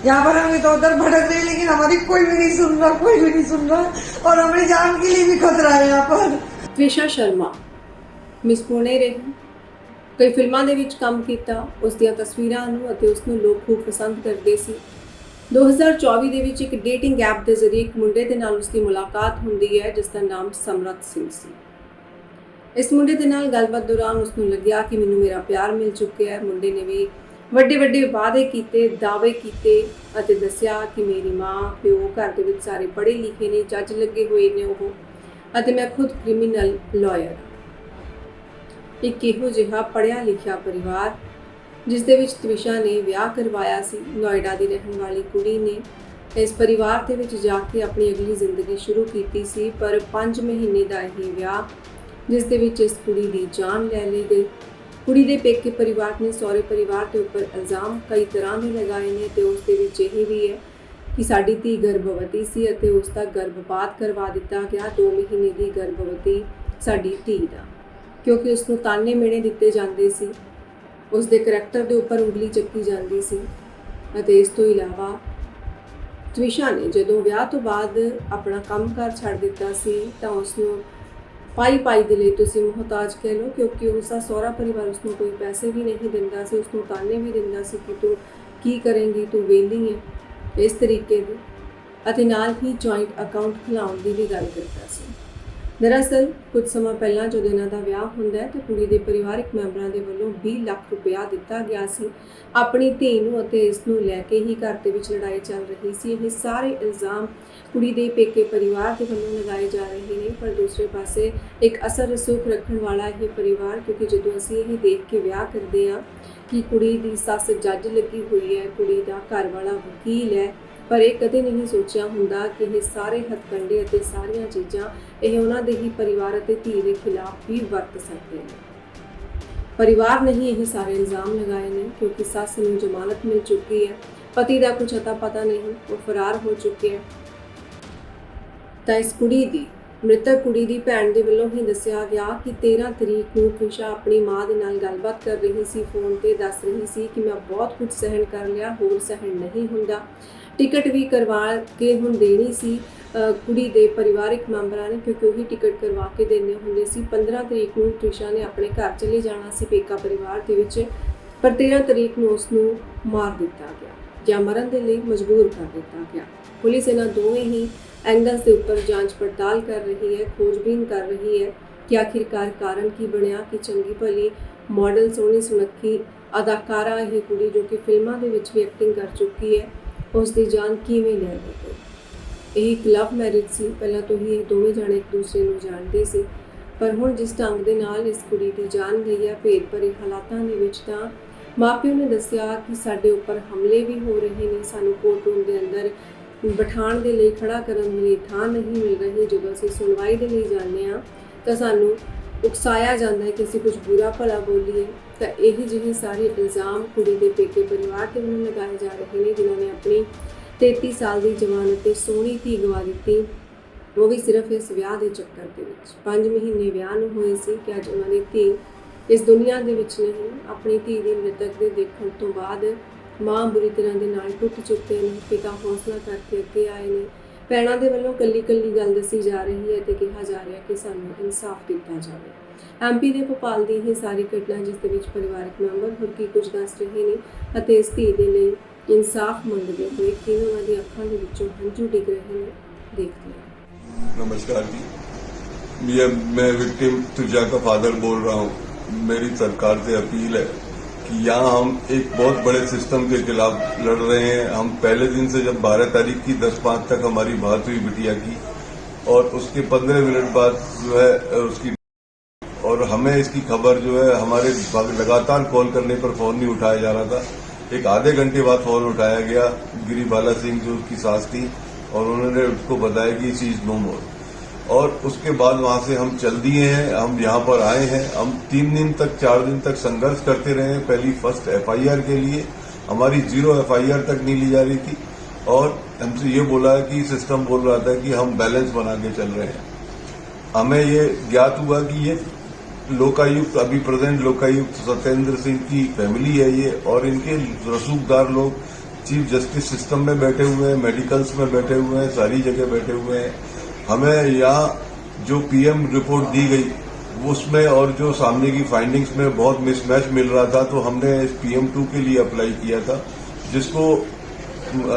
यहाँ पर हम इधर उधर भटक रहे हैं, लेकिन हमारी कोई भी नहीं सुन रहा, कोई भी नहीं सुन रहा और हमारी जान के लिए भी खतरा है यहाँ पर। ਤ੍ਰਿਸ਼ਾ ਸ਼ਰਮਾ ਮਿਸ ਪੁਣੇ ਰਹੀ, ਕਈ ਫਿਲਮਾਂ ਦੇ ਵਿੱਚ ਕੰਮ ਕੀਤਾ। ਉਸ ਦੀਆਂ ਤਸਵੀਰਾਂ ਨੂੰ ਅਤੇ ਉਸ ਨੂੰ ਲੋਕ ਖੂਬ ਪਸੰਦ ਕਰਦੇ ਸੀ। 2024 ਦੇ ਵਿੱਚ ਇੱਕ ਡੇਟਿੰਗ ਐਪ ਦੇ ਜ਼ਰੀਏ ਇੱਕ ਮੁੰਡੇ ਦੇ ਨਾਲ ਉਸ ਦੀ ਮੁਲਾਕਾਤ ਹੁੰਦੀ ਹੈ ਜਿਸ ਦਾ ਨਾਮ ਸਮਰਤ ਸਿੰਘ ਸੀ। ਇਸ ਮੁੰਡੇ ਦੇ ਨਾਲ ਗੱਲਬਾਤ ਦੌਰਾਨ ਉਸ ਨੂੰ ਲੱਗਿਆ ਕਿ ਮੈਨੂੰ ਮੇਰਾ ਪਿਆਰ ਮਿਲ ਚੁੱਕਿਆ ਹੈ। ਮੁੰਡੇ ਨੇ ਵੀ ਵੱਡੇ ਵੱਡੇ ਵਾਅਦੇ ਕੀਤੇ, ਦਾਅਵੇ ਕੀਤੇ ਅਤੇ ਦੱਸਿਆ ਕਿ ਮੇਰੀ ਮਾਂ ਪਿਓ ਘਰ ਦੇ ਵਿੱਚ ਸਾਰੇ ਪੜ੍ਹੇ ਲਿਖੇ ਨੇ, ਜੱਜ ਲੱਗੇ ਹੋਏ ਨੇ ਉਹ, ਅਤੇ ਮੈਂ ਖੁਦ ਕ੍ਰਿਮੀਨਲ ਲਾਇਰ ਹਾਂ। ਇੱਕ ਇਹੋ ਜਿਹਾ ਪੜ੍ਹਿਆ ਲਿਖਿਆ ਪਰਿਵਾਰ ਜਿਸ ਦੇ ਵਿੱਚ ਤ੍ਰਿਸ਼ਾ ਨੇ ਵਿਆਹ ਕਰਵਾਇਆ ਸੀ। ਨੋਇਡਾ ਦੀ ਰਹਿਣ ਵਾਲੀ ਕੁੜੀ ਨੇ ਇਸ ਪਰਿਵਾਰ ਦੇ ਵਿੱਚ ਜਾ ਕੇ ਆਪਣੀ ਅਗਲੀ ਜ਼ਿੰਦਗੀ ਸ਼ੁਰੂ ਕੀਤੀ ਸੀ, ਪਰ 5 ਮਹੀਨੇ ਦਾ ਇਹ ਵਿਆਹ ਜਿਸ ਦੇ ਵਿੱਚ ਇਸ ਕੁੜੀ ਦੀ ਜਾਨ ਲੈ ਲਈ ਗਈ। ਕੁੜੀ ਦੇ ਪੇਕੇ ਪਰਿਵਾਰ ਨੇ ਸਹੁਰੇ ਪਰਿਵਾਰ ਦੇ ਉੱਪਰ ਇਲਜ਼ਾਮ ਕਈ ਤਰ੍ਹਾਂ ਦੇ ਲਗਾਏ ਨੇ ਤੇ ਉਸ ਦੇ ਵਿੱਚ ਇਹ ਵੀ ਹੈ ਕਿ ਸਾਡੀ ਧੀ ਗਰਭਵਤੀ ਸੀ ਅਤੇ ਉਸ ਦਾ ਗਰਭਪਾਤ ਕਰਵਾ ਦਿੱਤਾ ਗਿਆ। 2 ਮਹੀਨੇ ਦੀ ਗਰਭਵਤੀ ਸਾਡੀ ਧੀ ਦਾ, ਕਿਉਂਕਿ ਉਸ ਨੂੰ ਤਾਨੇ ਮਿਹਣੇ ਦਿੱਤੇ ਜਾਂਦੇ ਸੀ, ਉਸ ਦੇ ਕਰੈਕਟਰ ਦੇ ਉੱਪਰ ਉਂਗਲੀ ਚੱਕੀ ਜਾਂਦੀ ਸੀ। ਅਤੇ ਇਸ ਤੋਂ ਇਲਾਵਾ ਤ੍ਰਿਸ਼ਾ ਨੇ ਜਦੋਂ ਵਿਆਹ ਤੋਂ ਬਾਅਦ ਆਪਣਾ ਕੰਮਕਾਰ ਛੱਡ ਦਿੱਤਾ ਸੀ ਤਾਂ ਉਸ ਨੂੰ ਪਾਈ ਦੇ ਲਈ ਤੁਸੀਂ ਮੁਹਤਾਜ ਕਹਿ ਲਓ, ਕਿਉਂਕਿ ਉਸ ਦਾ ਸਹੁਰਾ ਪਰਿਵਾਰ ਉਸ ਨੂੰ ਕੋਈ ਪੈਸੇ ਵੀ ਨਹੀਂ ਦਿੰਦਾ ਸੀ, ਉਸ ਨੂੰ ਤਾਨੇ ਵੀ ਦਿੰਦਾ ਸੀ ਕਿ ਤੂੰ ਕੀ ਕਰੇਂਗੀ, ਤੂੰ ਵਿਹਲੀ ਹੈ, ਇਸ ਤਰੀਕੇ ਦੀ, ਅਤੇ ਨਾਲ ਹੀ ਜੁਆਇੰਟ ਅਕਾਊਂਟ ਖੁਲਾਉਣ ਦੀ ਵੀ ਗੱਲ ਕਰਦਾ ਸੀ। ਦਰਅਸਲ ਕੁਝ ਸਮਾਂ ਪਹਿਲਾਂ ਜਦੋਂ ਇਹਨਾਂ ਦਾ ਵਿਆਹ ਹੁੰਦਾ ਹੈ ਤਾਂ ਕੁੜੀ ਦੇ ਪਰਿਵਾਰਕ ਮੈਂਬਰਾਂ ਦੇ ਵੱਲੋਂ 20 ਲੱਖ ਰੁਪਇਆ ਦਿੱਤਾ ਗਿਆ ਸੀ ਆਪਣੀ ਧੀ ਨੂੰ, ਅਤੇ ਇਸ ਨੂੰ ਲੈ ਕੇ ਹੀ ਘਰ ਦੇ ਵਿੱਚ ਲੜਾਈ ਚੱਲ ਰਹੀ ਸੀ। ਇਹ ਸਾਰੇ ਇਲਜ਼ਾਮ ਕੁੜੀ ਦੇ ਪੇਕੇ ਪਰਿਵਾਰ ਦੇ ਵੱਲੋਂ ਲਗਾਏ ਜਾ ਰਹੇ ਨੇ, ਪਰ ਦੂਸਰੇ ਪਾਸੇ ਇੱਕ ਅਸਰ ਰਸੂਖ ਰੱਖਣ ਵਾਲਾ ਇਹ ਪਰਿਵਾਰ, ਕਿਉਂਕਿ ਜਦੋਂ ਅਸੀਂ ਇਹ ਦੇਖ ਕੇ ਵਿਆਹ ਕਰਦੇ ਹਾਂ ਕਿ ਕੁੜੀ ਦੀ ਸੱਸ ਜੱਜ ਲੱਗੀ ਹੋਈ ਹੈ, ਕੁੜੀ ਦਾ ਘਰ ਵਾਲਾ ਵਕੀਲ ਹੈ, ਪਰ ਇਹ ਕਦੇ ਨਹੀਂ ਸੋਚਿਆ ਹੁੰਦਾ ਕਿ ਇਹ ਸਾਰੇ ਹੱਥਕੰਡੇ ਅਤੇ ਸਾਰੀਆਂ ਚੀਜ਼ਾਂ ਇਹ ਉਹਨਾਂ ਦੇ ਹੀ ਪਰਿਵਾਰ ਅਤੇ ਧੀ ਦੇ ਖਿਲਾਫ ਵੀ ਵਰਤ ਸਕਦੇ ਨੇ। ਪਰਿਵਾਰ ਨਹੀਂ ਇਹ ਸਾਰੇ ਇਲਜ਼ਾਮ ਲਗਾਏ ਨੇ, ਕਿਉਂਕਿ ਸੱਸ ਨੂੰ ਜ਼ਮਾਨਤ ਮਿਲ ਚੁੱਕੀ ਹੈ, ਪਤੀ ਦਾ ਕੁਝ ਅਤਾ ਪਤਾ ਨਹੀਂ, ਉਹ ਫਰਾਰ ਹੋ ਚੁੱਕੇ ਹੈ। ਤਾਂ ਇਸ ਕੁੜੀ ਦੀ ਮ੍ਰਿਤਕ ਕੁੜੀ ਦੀ ਭੈਣ ਦੇ ਵੱਲੋਂ ਹੀ ਦੱਸਿਆ ਗਿਆ ਕਿ 13 ਤਰੀਕ ਨੂੰ ਤ੍ਰਿਸ਼ਾ ਆਪਣੀ ਮਾਂ ਦੇ ਨਾਲ ਗੱਲਬਾਤ ਕਰ ਰਹੀ ਸੀ, ਫੋਨ ਤੇ ਦੱਸ ਰਹੀ ਸੀ ਕਿ ਮੈਂ ਬਹੁਤ ਕੁਝ ਸਹਿਣ ਕਰ ਲਿਆ, ਹੋਰ ਸਹਿਣ ਨਹੀਂ ਹੁੰਦਾ। ਟਿਕਟ ਵੀ ਕਰਵਾ ਕੇ ਹੁਣ ਦੇਣੀ ਸੀ ਕੁੜੀ ਦੇ ਪਰਿਵਾਰਕ ਮੈਂਬਰਾਂ ਨੇ, ਕਿਉਂਕਿ ਉਹੀ ਟਿਕਟ ਕਰਵਾ ਕੇ ਦੇਣੇ ਹੁੰਦੇ ਸੀ। 15 ਤਰੀਕ ਨੂੰ ਤ੍ਰਿਸ਼ਾ ਨੇ ਆਪਣੇ ਘਰ ਚਲੇ ਜਾਣਾ ਸੀ ਪੇਕਾ ਪਰਿਵਾਰ ਦੇ ਵਿੱਚ, ਪਰ 13 ਤਰੀਕ ਨੂੰ ਉਸ ਨੂੰ ਮਾਰ ਦਿੱਤਾ ਗਿਆ ਜਾਂ ਮਰਨ ਦੇ ਲਈ ਮਜਬੂਰ ਕਰ ਦਿੱਤਾ ਗਿਆ। ਪੁਲਿਸ ਇਹਨਾਂ ਦੋਵੇਂ ਹੀ ਐਂਗਲਸ ਦੇ ਉੱਪਰ ਜਾਂਚ ਪੜਤਾਲ ਕਰ ਰਹੀ ਹੈ, ਖੋਜਬੀਨ ਕਰ ਰਹੀ ਹੈ ਕਿ ਆਖਿਰਕਾਰ ਕਾਰਨ ਕੀ ਬਣਿਆ ਕਿ ਚੰਗੀ ਭਲੀ ਮਾਡਲ, ਸੋਹਣੀ ਸੁਨੱਖੀ ਅਦਾਕਾਰਾ ਇਹ ਕੁੜੀ ਜੋ ਕਿ ਫਿਲਮਾਂ ਦੇ ਵਿੱਚ ਵੀ ਐਕਟਿੰਗ ਕਰ ਚੁੱਕੀ ਹੈ, ਉਸ ਦੀ ਜਾਨ ਕਿਵੇਂ ਲੈ ਗਈ। ਇਹ ਇੱਕ ਲਵ ਮੈਰਿਜ ਸੀ, ਪਹਿਲਾਂ ਤੋਂ ਹੀ ਇਹ ਦੋਵੇਂ ਜਾਣੇ ਇੱਕ ਦੂਸਰੇ ਨੂੰ ਜਾਣਦੇ ਸੀ, ਪਰ ਹੁਣ ਜਿਸ ਢੰਗ ਦੇ ਨਾਲ ਇਸ ਕੁੜੀ ਦੀ ਜਾਨ ਗਈ ਹੈ ਭੇਦ ਭਰੇ ਹਾਲਾਤਾਂ ਦੇ ਵਿੱਚ, ਤਾਂ ਮਾਪਿਓ ਨੇ ਦੱਸਿਆ ਕਿ ਸਾਡੇ ਉੱਪਰ ਹਮਲੇ ਵੀ ਹੋ ਰਹੇ ਨੇ, ਸਾਨੂੰ ਕੋਰਟ ਰੂਮ ਦੇ ਅੰਦਰ ਬਿਠਾਉਣ ਦੇ ਲਈ, ਖੜਾ ਕਰਨ ਦੇ ਲਈ ਥਾਂ ਨਹੀਂ ਮਿਲ ਰਹੀ। ਜਦੋਂ ਅਸੀਂ ਸੁਣਵਾਈ ਦੇ ਲਈ ਜਾਂਦੇ ਹਾਂ ਤਾਂ ਸਾਨੂੰ ਉਕਸਾਇਆ ਜਾਂਦਾ ਹੈ ਕਿ ਅਸੀਂ ਕੁਝ ਬੁਰਾ ਭਲਾ ਬੋਲੀਏ। ਤਾਂ ਇਹ ਜਿਹੇ ਸਾਰੇ ਇਲਜ਼ਾਮ ਕੁੜੀ ਦੇ ਪੇਕੇ ਪਰਿਵਾਰ ਦੇ ਵੱਲੋਂ ਲਗਾਏ ਜਾ ਰਹੇ ਨੇ, ਜਿਨ੍ਹਾਂ ਨੇ ਆਪਣੀ 33 ਸਾਲ ਦੀ ਜਵਾਨ ਅਤੇ ਸੋਹਣੀ ਧੀ ਗਵਾ ਦਿੱਤੀ, ਉਹ ਵੀ ਸਿਰਫ ਇਸ ਵਿਆਹ ਦੇ ਚੱਕਰ ਦੇ ਵਿੱਚ। 5 ਮਹੀਨੇ ਵਿਆਹ ਨੂੰ ਹੋਏ ਸੀ ਕਿ ਅੱਜ ਉਹਨਾਂ ਦੀ ਧੀ ਇਸ ਦੁਨੀਆ ਦੇ ਵਿੱਚ ਨਹੀਂ। ਆਪਣੀ ਧੀ ਦੀ ਮ੍ਰਿਤਕ ਦੇ ਦੇਖਣ ਤੋਂ ਬਾਅਦ ਮਾਂ ਬੁਰੀ ਤਰ੍ਹਾਂ ਦੇ ਨਾਲ ਟੁੱਟ ਚੁੱਕੇ ਨੇ, ਪਿਤਾ ਹੌਸਲਾ ਕਰਕੇ ਅੱਗੇ ਆਏ ਨੇ। ਭੈਣਾਂ ਦੇ ਵੱਲੋਂ ਕੱਲੀ ਗੱਲ ਦੱਸੀ ਜਾ ਰਹੀ ਹੈ ਤੇ ਕਿਹਾ ਜਾ ਰਿਹਾ ਕਿ ਸਾਨੂੰ ਇਨਸਾਫ ਦਿੱਤਾ ਜਾਵੇ। ਐਮਪੀ ਦੇ ਭੋਪਾਲ ਦੀ ਇਹ ਸਾਰੀ ਘਟਨਾ ਜਿਸ ਦੇ ਵਿੱਚ ਪਰਿਵਾਰਕ ਮੈਂਬਰ ਹੋਰ ਕੀ ਕੁਝ ਦੱਸ ਰਹੇ ਨੇ ਅਤੇ ਇਸ ਧੀ ਦੇ ਲਈ ਇਨਸਾਫ ਮੰਗਦੇ ਹੋਏ ਕਿਵੇਂ ਉਹਨਾਂ ਦੀ ਅੱਖਾਂ ਦੇ ਵਿੱਚੋਂ ਹੰਝੂ ਡਿੱਗ ਰਹੇ ਨੇ, ਦੇਖਦੇ हैं। नमस्कार जी, मैं विक्टिम तृषा का फादर बोल रहा हूँ। मेरी सरकार से अपील है कि यहाँ हम एक बहुत बड़े सिस्टम के खिलाफ लड़ रहे हैं। हम पहले दिन से जब 12 तारीख की 10:05 तक हमारी बात हुई बिटिया की, और उसके 15 मिनट बाद जो है उसकी, और हमें इसकी खबर जो है हमारे लगातार कॉल करने पर फोन नहीं उठाया जा रहा था। एक आधे घंटे बाद फोन उठाया गया गिरिबाला सिंह जो उसकी सास थी, और उन्होंने उसको बताया कि शी इज नो मोर। और उसके बाद वहां से हम चल दिए हैं, हम यहाँ पर आए हैं। हम 3 दिन तक 4 दिन तक संघर्ष करते रहे। पहली फर्स्ट FIR के लिए हमारी 0 FIR तक नहीं ली जा रही थी, और हमसे ये बोला कि सिस्टम बोल रहा था कि हम बैलेंस बना के चल रहे हैं। हमें ये ज्ञात हुआ कि ये लोकायुक्त, अभी प्रेजेंट लोकायुक्त सत्येंद्र सिंह की फैमिली है ये, और इनके रसूखदार लोग चीफ जस्टिस सिस्टम में बैठे हुए हैं, मेडिकल्स में बैठे हुए हैं, सारी जगह बैठे हुए हैं। हमें यहाँ जो पीएम रिपोर्ट दी गई उसमें और जो सामने की फाइंडिंग्स में बहुत मिसमैच मिल रहा था, तो हमने PM2 के लिए अप्लाई किया था, जिसको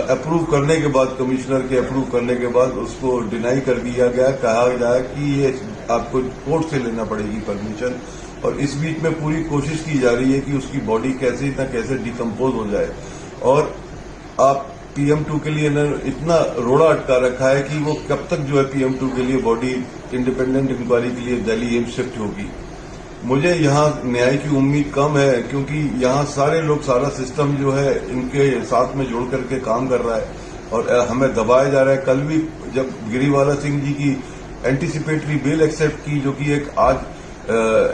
अप्रूव करने के बाद, कमिश्नर के अप्रूव करने के बाद उसको डिनाई कर दिया गया। कहा गया कि ये आपको कोर्ट से लेना पड़ेगी परमिशन, और इस बीच में पूरी कोशिश की जा रही है कि उसकी बॉडी कैसे न कैसे डिकम्पोज हो जाए। और आप PM2 के लिए इतना रोड़ा अटका रखा है कि वो कब तक जो है PM2 के लिए बॉडी इंडिपेंडेंट इंक्वायरी के लिए दिल्ली एम्स शिफ्ट होगी। मुझे यहाँ न्याय की उम्मीद कम है, क्योंकि यहाँ सारे लोग, सारा सिस्टम जो है इनके साथ में जुड़ करके काम कर रहा है और हमें दबाया जा रहा है। कल भी जब गिरिवाला सिंह जी की एंटीसिपेटरी बेल एक्सेप्ट की, जो कि एक आज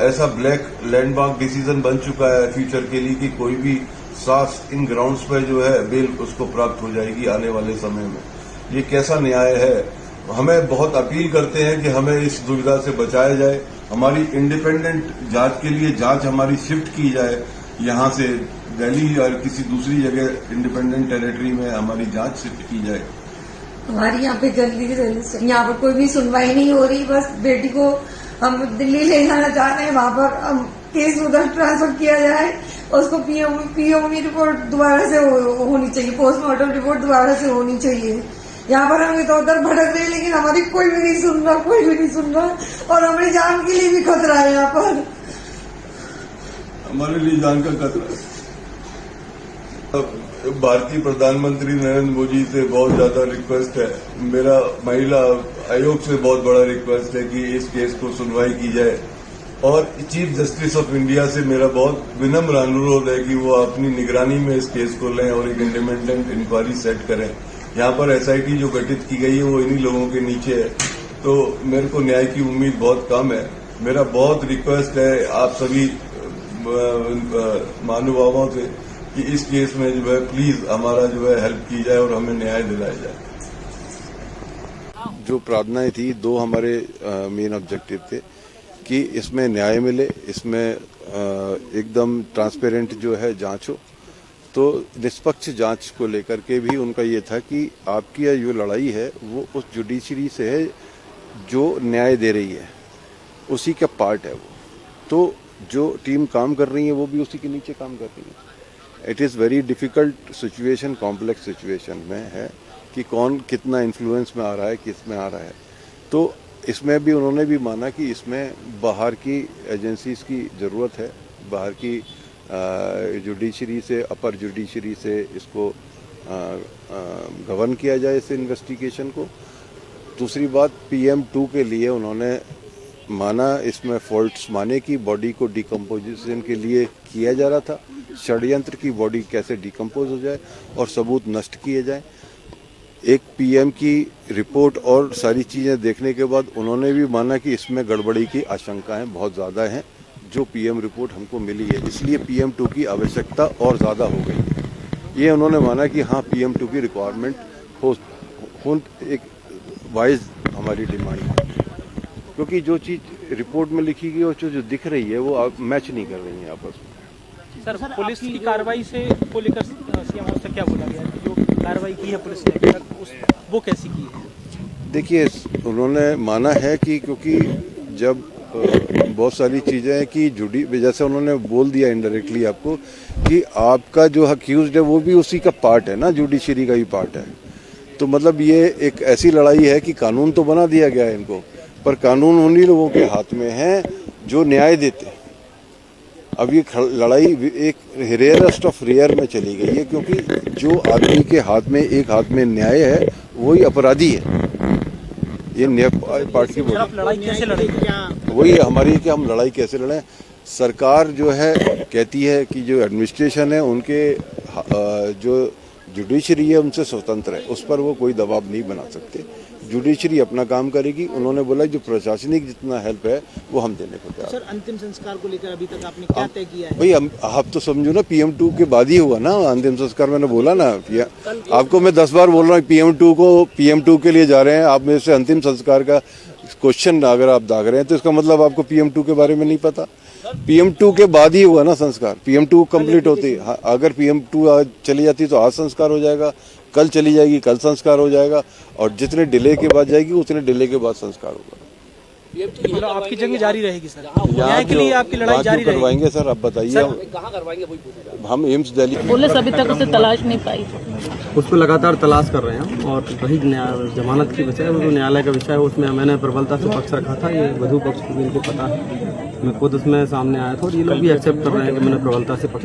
ऐसा ब्लैक लैंडमार्क डिसीजन बन चुका है फ्यूचर के लिए कि कोई भी सास इन ग्राउंड्स पर जो है बेल उसको प्राप्त हो जाएगी आने वाले समय में। ये कैसा न्याय है? हमें बहुत अपील करते हैं कि हमें इस दुविधा से बचाया जाए। हमारी इंडिपेंडेंट जांच के लिए जांच हमारी शिफ्ट की जाए, यहां से दिल्ली और किसी दूसरी जगह इंडिपेंडेंट टेरिटरी में हमारी जांच शिफ्ट की जाए। हमारी यहाँ पे जल्दी से यहाँ पर कोई भी सुनवाई नहीं हो रही। बस बेटी को हम दिल्ली ले जाना चाहते हैं, वहां पर हम केस उधर ट्रांसफर किया जाए, उसको पीओमी रिपोर्ट दोबारा से होनी चाहिए, पोस्टमार्टम रिपोर्ट दोबारा से होनी चाहिए। यहाँ पर हम इधर उधर भटक रहे, लेकिन हमारी कोई भी नहीं सुन रहा, कोई भी नहीं सुन रहा, और हमारी जान के लिए भी खतरा है। यहाँ पर हमारे लिए जान का खतरा है। भारतीय प्रधानमंत्री नरेंद्र मोदी से बहुत ज्यादा रिक्वेस्ट है, मेरा महिला आयोग से बहुत बड़ा रिक्वेस्ट है कि इस केस को सुनवाई की जाए, और चीफ जस्टिस ऑफ इंडिया से मेरा बहुत विनम्र अनुरोध है कि वो अपनी निगरानी में इस केस को लें और एक इंडिपेंडेंट इंक्वायरी सेट करें। यहाँ पर SIT जो गठित की गई है वो इन्हीं लोगों के नीचे है, तो मेरे को न्याय की उम्मीद बहुत कम है। मेरा बहुत रिक्वेस्ट है आप सभी महानुभावों से कि इस केस में जो है प्लीज हमारा जो है हेल्प की जाए और हमें न्याय दिलाया जाए। जो प्रार्थनाएं थी, दो हमारे मेन ऑब्जेक्टिव थे कि इसमें न्याय मिले, इसमें एकदम ट्रांसपेरेंट जो है जांच हो। तो निष्पक्ष जांच को लेकर के भी उनका ये था कि आपकी जो लड़ाई है वो उस जुडिशरी से है जो न्याय दे रही है, उसी का पार्ट है वो। तो जो टीम काम कर रही है वो भी उसी के नीचे काम कर रही है। It is very difficult situation, complex situation में है कि कौन कितना इन्फ्लुएंस में आ रहा है, किस में आ रहा है। तो इसमें भी उन्होंने भी माना कि इसमें बाहर की एजेंसीज की ज़रूरत है, बाहर की जुडिशरी से, अपर जुडिशरी से इसको गवर्न किया जाए इस इन्वेस्टिगेशन को। दूसरी बात, PM2 के लिए उन्होंने माना, इसमें फॉल्ट्स माने कि बॉडी को डिकम्पोजिशन के लिए किया जा रहा था, षड्यंत्र की बॉडी कैसे डिकम्पोज हो जाए और सबूत नष्ट किए जाए। एक PM की रिपोर्ट और सारी चीज़ें देखने के बाद उन्होंने भी माना कि इसमें गड़बड़ी की आशंकाएं बहुत ज़्यादा हैं जो PM रिपोर्ट हमको मिली है, इसलिए PM2 की आवश्यकता और ज़्यादा हो गई है। ये उन्होंने माना कि हाँ PM2 की रिक्वायरमेंट हो एक वाइज हमारी डिमांड है, क्योंकि जो चीज़ रिपोर्ट में लिखी गई और जो दिख रही है वो मैच नहीं कर रही है आपस में। सर, पुलिस की कार्रवाई से को लेकर सीएम से क्या बोला गया है? जो कार्रवाई की है पुलिस ने अभी तक, वो कैसी की है? देखिए, उन्होंने माना है कि क्योंकि जब बहुत सारी चीज़ें हैं कि जैसे उन्होंने बोल दिया इनडायरेक्टली आपको कि आपका जो अक्यूज्ड है वो भी उसी का पार्ट है ना, जुडिशरी का ही पार्ट है। तो मतलब ये एक ऐसी लड़ाई है कि कानून तो बना दिया गया है इनको, पर कानून उन्हीं लोगों के हाथ में है जो न्याय देते हैं। अब ये लड़ाई एक रेयरेस्ट ऑफ रेयर में चली गई है, क्योंकि जो आदमी के हाथ में एक हाथ में न्याय है वही अपराधी है। ये न्याय पार्ट की लड़ाई कैसे लड़ेगी? वही हमारी कि हम लड़ाई कैसे लड़ें। सरकार जो है कहती है कि जो एडमिनिस्ट्रेशन है उनके जो जुडिशरी है उनसे स्वतंत्र है, उस पर वो कोई दबाव नहीं बना सकते। जुडिशरी अपना काम करेगी। उन्होंने बोला जो प्रशासनिक जितना हेल्प है वो हम देने को तैयार। सर, अंतिम संस्कार को लेकर अभी तक आपने क्या तय किया है? भाई आप तो समझो ना, PM2 के बाद ही हुआ ना अंतिम संस्कार। मैंने बोला ना, आपको मैं 10 बार बोल रहा हूँ PM2 के लिए जा रहे हैं आप। मेरे से अंतिम संस्कार का क्वेश्चन अगर आप दाग रहे हैं तो इसका मतलब आपको PM2 के बारे में नहीं पता। PM2 के बाद ही हुआ ना संस्कार। PM2 कंप्लीट होती, अगर PM2 आज चली जाती तो आज संस्कार हो जाएगा, कल चली जाएगी कल संस्कार हो जाएगा, और जितने डिले के बाद जाएगी उतने डिले के बाद संस्कार होगा। मतलब आपकी जंग जारी रहेगी सर, न्याय के लिए आपकी लड़ाई जारी रहेगी। करवाएंगे सर, आप बताइए कहाँ करवाएंगे? हम एम्स दिल्ली। पुलिस अभी तक उसे तलाश नहीं पाई। उसको लगातार तलाश कर रहे हैं। और रही जमानत की विषय, वो जो न्यायालय का विषय है उसमें मैंने प्रबलता से पक्ष रखा था। ये वधू पक्ष को भी इनको पता है, मैं खुद उसमें सामने आया था और ये लोग भी एक्सेप्ट कर रहे हैं कि मैंने प्रबलता से पक्ष